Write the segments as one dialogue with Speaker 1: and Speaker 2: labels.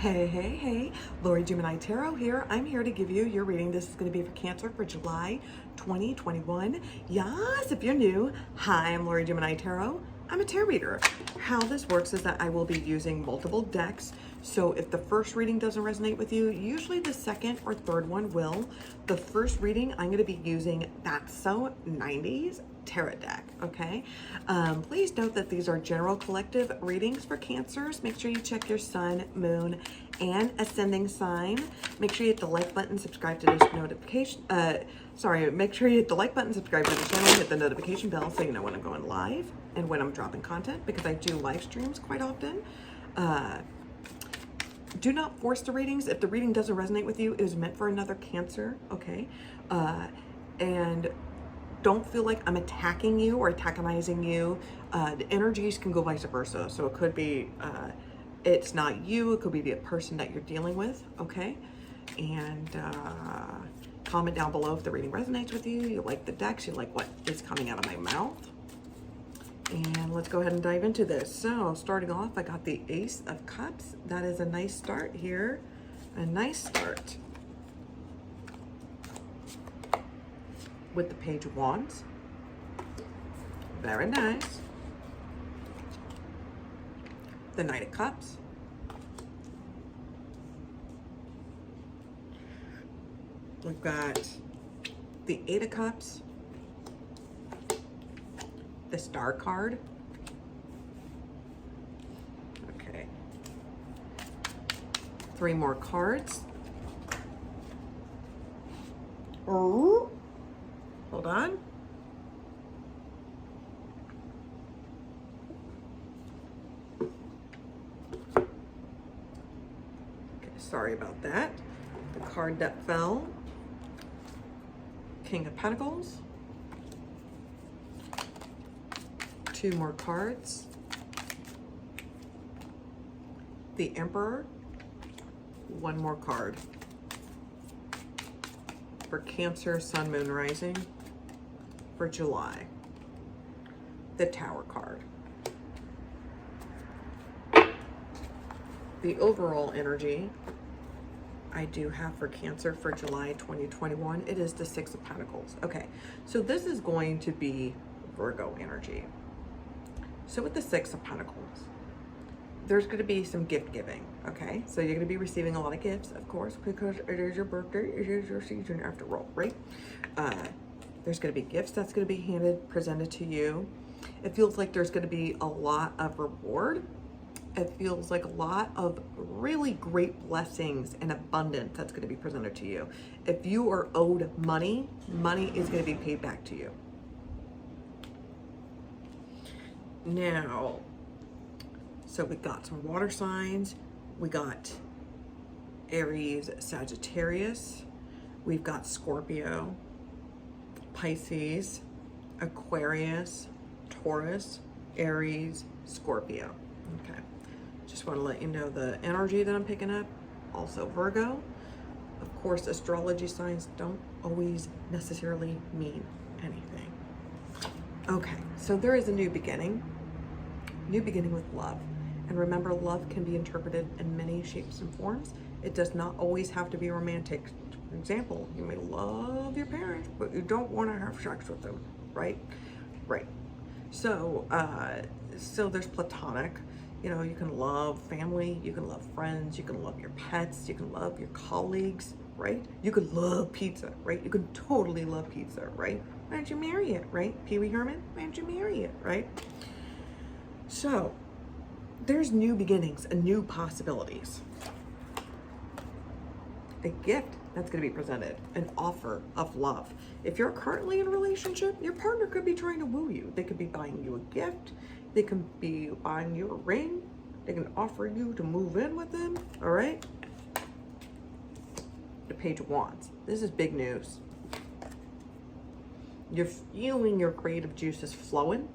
Speaker 1: Hey, Lori Gemini Tarot here. I'm here to give you your reading. This is going to be for Cancer for July 2021. Yes, if you're new, hi, I'm Lori Gemini Tarot. I'm a tarot reader. How this works is that I will be using multiple decks. So if the first reading doesn't resonate with you, usually the second or third one will. The first reading, I'm going to be using That's So 90s tarot deck, okay? Please note that these are general collective readings for Cancers. Make sure you check your sun, moon, and ascending sign. Make sure you hit the like button, subscribe to this notification. Make sure you hit the like button, subscribe to the channel, hit the notification bell so you know when I'm going live and when I'm dropping content, because I do live streams quite often. Do not force the readings. If the reading doesn't resonate with you, it is meant for another Cancer, okay? And don't feel like I'm attacking you or antagonizing you. The energies can go vice versa. So it could be, it's not you, it could be the person that you're dealing with, okay? And comment down below if the reading resonates with you, you like the decks, you like what is coming out of my mouth. And let's go ahead and dive into this. So starting off, I got the Ace of Cups. That is a nice start here. A nice start. With the Page of Wands. Very nice. The Knight of Cups. We've got the Eight of Cups. The Star card. Okay. 3 more cards. Oh. Hold on. Okay, sorry about that. The card that fell. King of Pentacles. 2 more cards. The Emperor. 1 more card. For Cancer, Sun, Moon, Rising. For July. The Tower card. The overall energy I do have for Cancer for July 2021, it is the Six of Pentacles. Okay, so this is going to be Virgo energy. So with the Six of Pentacles, there's going to be some gift giving, okay? So you're going to be receiving a lot of gifts, of course, because it is your birthday, it is your season after all, right? There's going to be gifts that's going to be presented to you. It feels like there's going to be a lot of reward. It feels like a lot of really great blessings and abundance that's going to be presented to you. If you are owed money, money is going to be paid back to you. Now, so we got some water signs. We got Aries, Sagittarius. We've got Scorpio, Pisces, Aquarius, Taurus, Aries, Scorpio. Okay. Just want to let you know the energy that I'm picking up. Also Virgo. Of course, astrology signs don't always necessarily mean anything. Okay, so there is a new beginning. New beginning with love. And remember, love can be interpreted in many shapes and forms. It does not always have to be romantic. For example, you may love your parents, but you don't want to have sex with them, right? Right. So, so there's platonic. You know, you can love family, you can love friends, you can love your pets, you can love your colleagues, right? You could love pizza, right? You can totally love pizza, right? Why don't you marry it, right? Pee Wee Herman, why don't you marry it, right? So, there's new beginnings and new possibilities. A gift that's going to be presented, an offer of love. If you're currently in a relationship, your partner could be trying to woo you. They could be buying you a gift. They can be buying you a ring. They can offer you to move in with them, all right? The Page of Wands. This is big news. You're feeling your creative juices flowing.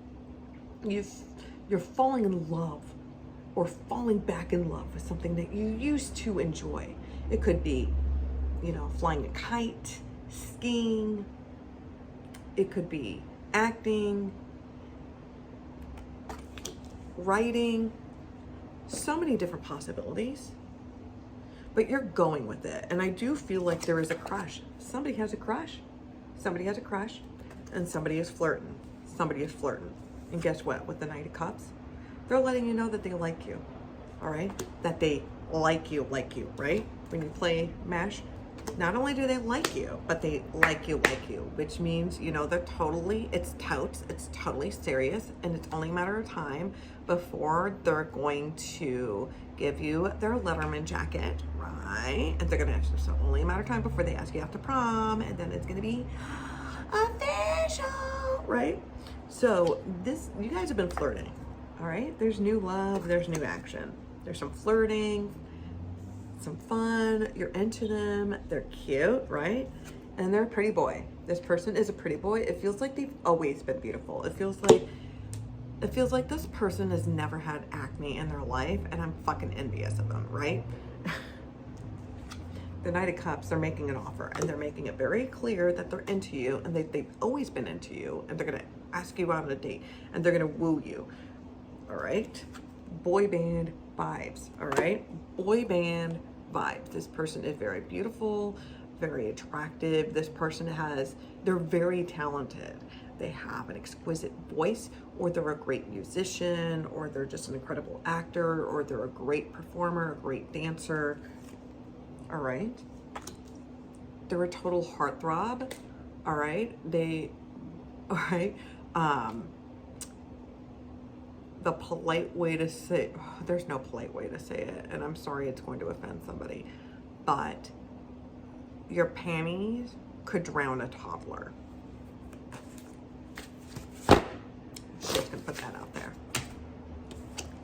Speaker 1: You're falling in love or falling back in love with something that you used to enjoy. It could be, you know, flying a kite, skiing. It could be acting, writing, so many different possibilities. but you're going with it. And I do feel like there is a crush. Somebody has a crush. Somebody has a crush, and somebody is flirting. Somebody is flirting. And guess what? With the Knight of Cups, they're letting you know that they like you, all right? That they like you, right? When you play MASH, not only do they like you, but they like you, which means, you know, they're totally, it's totally serious, and it's only a matter of time before they're going to give you their Letterman jacket, right? And they're gonna, it's only a matter of time before they ask you out to prom, and then it's gonna be official, right? So this, you guys have been flirting, all right? There's new love, there's new action. There's some flirting, some fun, you're into them, they're cute, right? And they're a pretty boy. This person is a pretty boy. It feels like they've always been beautiful. It feels like this person has never had acne in their life, and I'm fucking envious of them, right? The Knight of Cups, they're making an offer, and they're making it very clear that they're into you, and they've always been into you, and they're gonna ask you out on a date, and they're gonna woo you, all right? Boy band vibes, all right? Boy band vibes. This person is very beautiful, very attractive. This person they're very talented. They have an exquisite voice, or they're a great musician, or they're just an incredible actor, or they're a great performer, a great dancer, all right? They're a total heartthrob, all right? All right? The polite way to say, there's no polite way to say it, and I'm sorry it's going to offend somebody, but your panties could drown a toddler. Just gonna put that out there.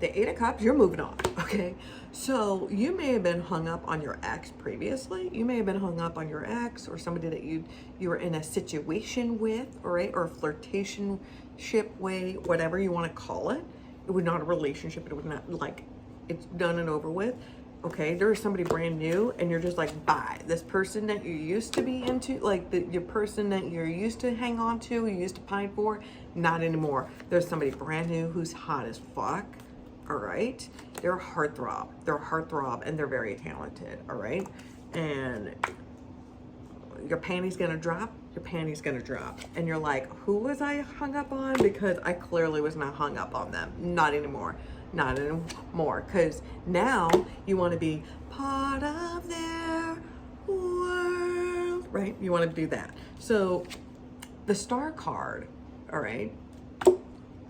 Speaker 1: The Eight of Cups, you're moving on, okay? So you may have been hung up on your ex previously. You may have been hung up on your ex, or somebody that you were in a situation with, all right? Or a flirtationship way, whatever you want to call it. It was not a relationship. It was not like it's done and over with. Okay, there is somebody brand new, and you're just like, bye. This person that you used to be into, like your person that you're used to hang on to, you used to pine for, not anymore. There's somebody brand new who's hot as fuck. All right, they're a heartthrob. They're a heartthrob, and they're very talented. All right, and your panties gonna drop. Your panties gonna drop, and you're like, who was I hung up on? Because I clearly was not hung up on them. Not anymore. Not anymore. Because now you want to be part of their world, right? You want to do that. So the Star card, all right,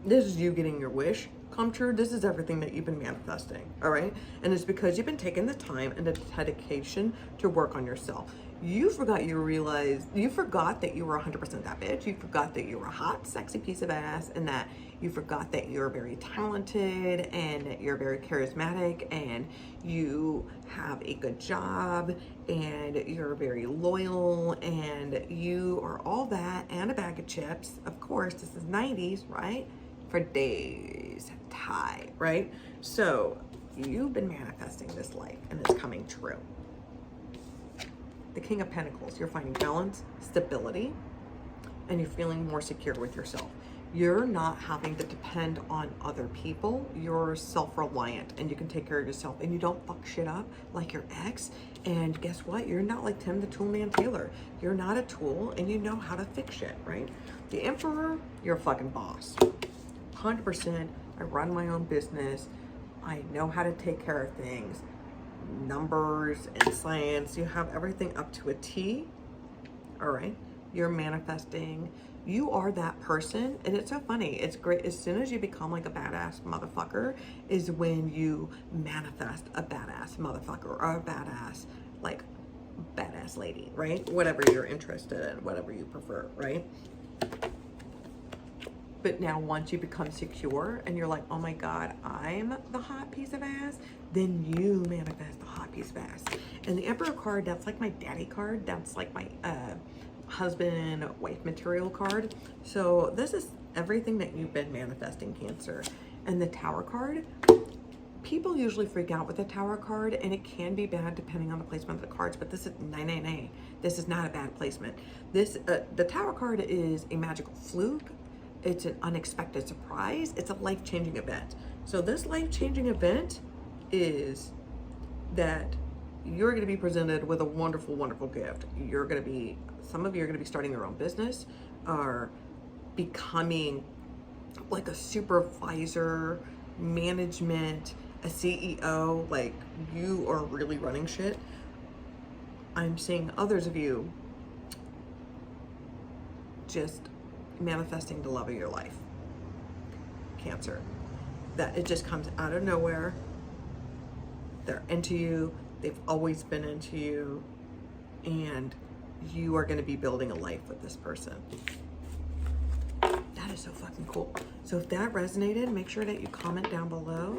Speaker 1: this is you getting your wish come true. This is everything that you've been manifesting, all right? And it's because you've been taking the time and the dedication to work on yourself. You forgot that you were 100% that bitch. You forgot that you were a hot, sexy piece of ass, and that you forgot that you're very talented, and that you're very charismatic, and you have a good job, and you're very loyal, and you are all that and a bag of chips. Of course, this is 90s, right? For days, tie, right? So you've been manifesting this life, and it's coming true. The King of Pentacles, you're finding balance, stability, and you're feeling more secure with yourself. You're not having to depend on other people. You're self-reliant, and you can take care of yourself, and you don't fuck shit up like your ex. And guess what? You're not like Tim the Toolman Taylor. You're not a tool, and you know how to fix shit, right? The Emperor, you're a fucking boss. 100%. I run my own business. I know how to take care of things. Numbers and science, you have everything up to a T. All right, you're manifesting. You are that person, and it's so funny. It's great. As soon as you become like a badass motherfucker is when you manifest a badass motherfucker, or a badass lady, right? Whatever you're interested in, whatever you prefer, right? But now once you become secure and you're like, oh my God, I'm the hot piece of ass, then you manifest the hot piece of ass. And the Emperor card, that's like my daddy card. That's like my husband, wife material card. So this is everything that you've been manifesting, Cancer. And the Tower card, people usually freak out with the Tower card, and it can be bad depending on the placement of the cards, but this is 999. This is not a bad placement. This the Tower card is a magical fluke. It's an unexpected surprise. It's a life-changing event. So this life-changing event is that you're going to be presented with a wonderful, wonderful gift. Some of you are going to be starting your own business or becoming like a supervisor, management, a CEO, like you are really running shit. I'm seeing others of you just manifesting the love of your life. Cancer. That it just comes out of nowhere. They're into you. They've always been into you. And you are going to be building a life with this person. That is so fucking cool. So if that resonated, make sure that you comment down below.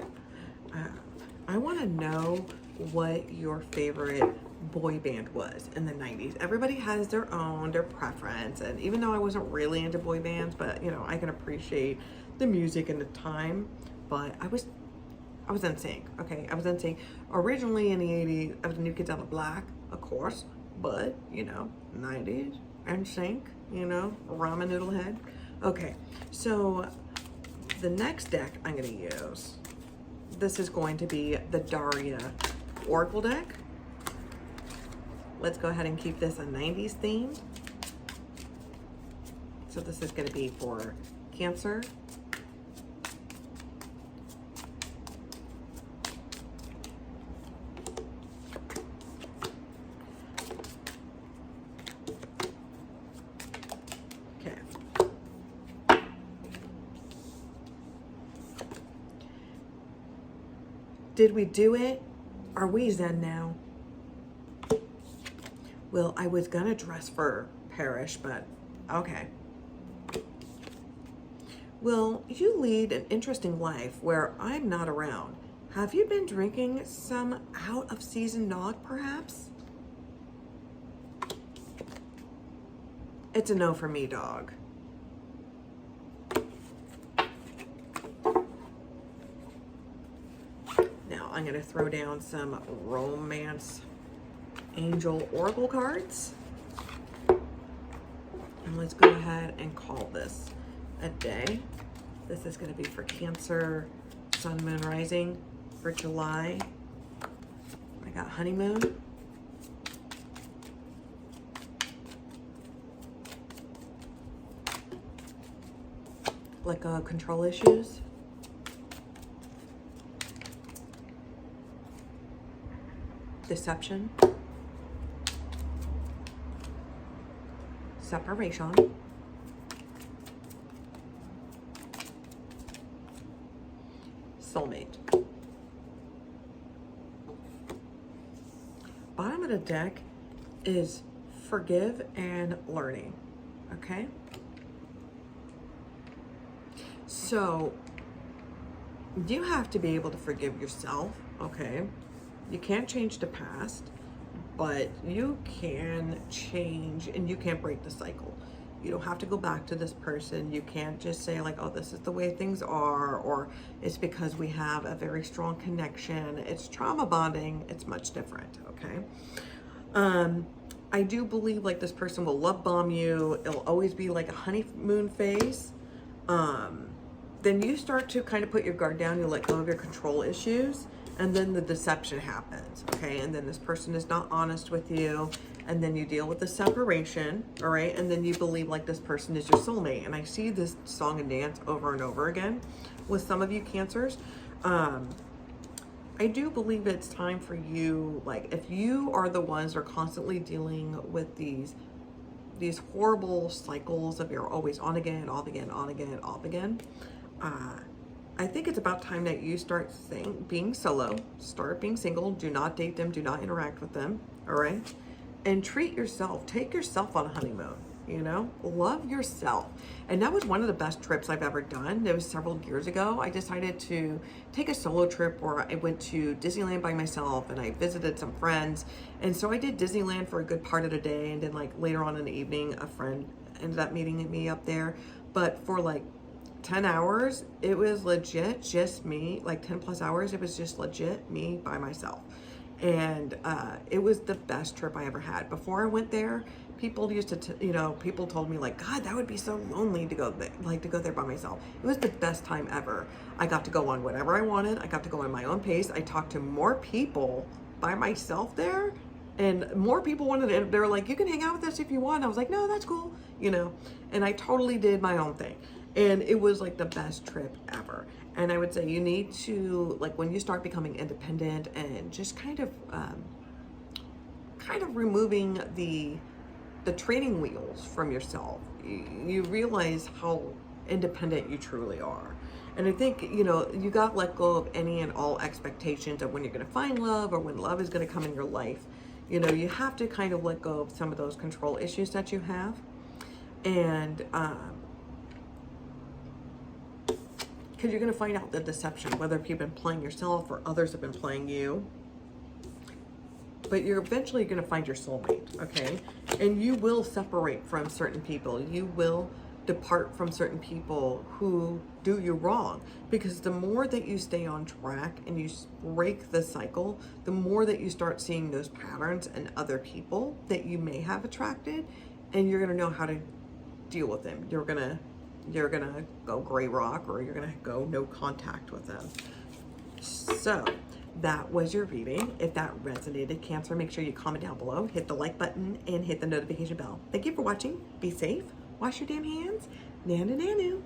Speaker 1: I want to know what your favorite boy band was in the 90s. Everybody has their preference. And even though I wasn't really into boy bands, but you know, I can appreciate the music and the time. But I was NSYNC, okay? I was NSYNC. Originally in the 80s, I was New Kids on the Block, of course. But, you know, 90s, NSYNC, you know, ramen noodle head. Okay, so the next deck I'm going to use, this is going to be the Daria Oracle deck. Let's go ahead and keep this a 90s themed. So this is going to be for Cancer. Did we do it? Are we zen now? Well, I was gonna dress for Parish, but okay. Well, you lead an interesting life where I'm not around. Have you been drinking some out of season nog, perhaps? It's a no for me, dog. I'm going to throw down some Romance Angel Oracle cards. And let's go ahead and call this a day. This is going to be for Cancer, Sun, Moon, Rising. For July, I got Honeymoon. Let go of control issues. Deception, separation, soulmate. Bottom of the deck is forgive and learning, okay? So you have to be able to forgive yourself, okay? You can't change the past, but you can change and you can't break the cycle. You don't have to go back to this person. You can't just say like, oh, this is the way things are, or it's because we have a very strong connection. It's trauma bonding. It's much different, okay? I do believe like this person will love bomb you. It'll always be like a honeymoon phase. Then you start to kind of put your guard down. You let go of your control issues. And then the deception happens, okay? And then this person is not honest with you. And then you deal with the separation, all right? And then you believe like this person is your soulmate. And I see this song and dance over and over again with some of you Cancers. I do believe it's time for you, like if you are the ones that are constantly dealing with these horrible cycles of you're always on again, off again, on again, off again, I think it's about time that you start being solo, start being single, do not date them, do not interact with them, all right? And treat yourself, take yourself on a honeymoon, you know? Love yourself. And that was one of the best trips I've ever done. It was several years ago. I decided to take a solo trip where I went to Disneyland by myself and I visited some friends. And so I did Disneyland for a good part of the day. And then like later on in the evening, a friend ended up meeting me up there. But for like 10 hours, it was legit just me, like 10 plus hours, it was just legit me by myself. And it was the best trip I ever had. Before I went there, people used to, people told me like, God, that would be so lonely to go there, to go there by myself. It was the best time ever. I got to go on whatever I wanted. I got to go on my own pace. I talked to more people by myself there, and more people wanted to, they were like, you can hang out with us if you want. I was like, no, that's cool, you know, and I totally did my own thing. And it was like the best trip ever. And I would say you need to, like, when you start becoming independent and just kind of removing the training wheels from yourself, you realize how independent you truly are. And I think, you know, you got to let go of any and all expectations of when you're going to find love or when love is going to come in your life. You know, you have to kind of let go of some of those control issues that you have. And because you're going to find out the deception, whether you've been playing yourself or others have been playing you. But you're eventually going to find your soulmate, okay? And you will separate from certain people. You will depart from certain people who do you wrong, because the more that you stay on track and you break the cycle, the more that you start seeing those patterns in other people that you may have attracted, and you're going to know how to deal with them. You're gonna go gray rock, or you're gonna go no contact with them. So that was your reading. If that resonated, Cancer, make sure you comment down below, hit the like button, and hit the notification bell. Thank you for watching. Be safe. Wash your damn hands. Nanu nanu.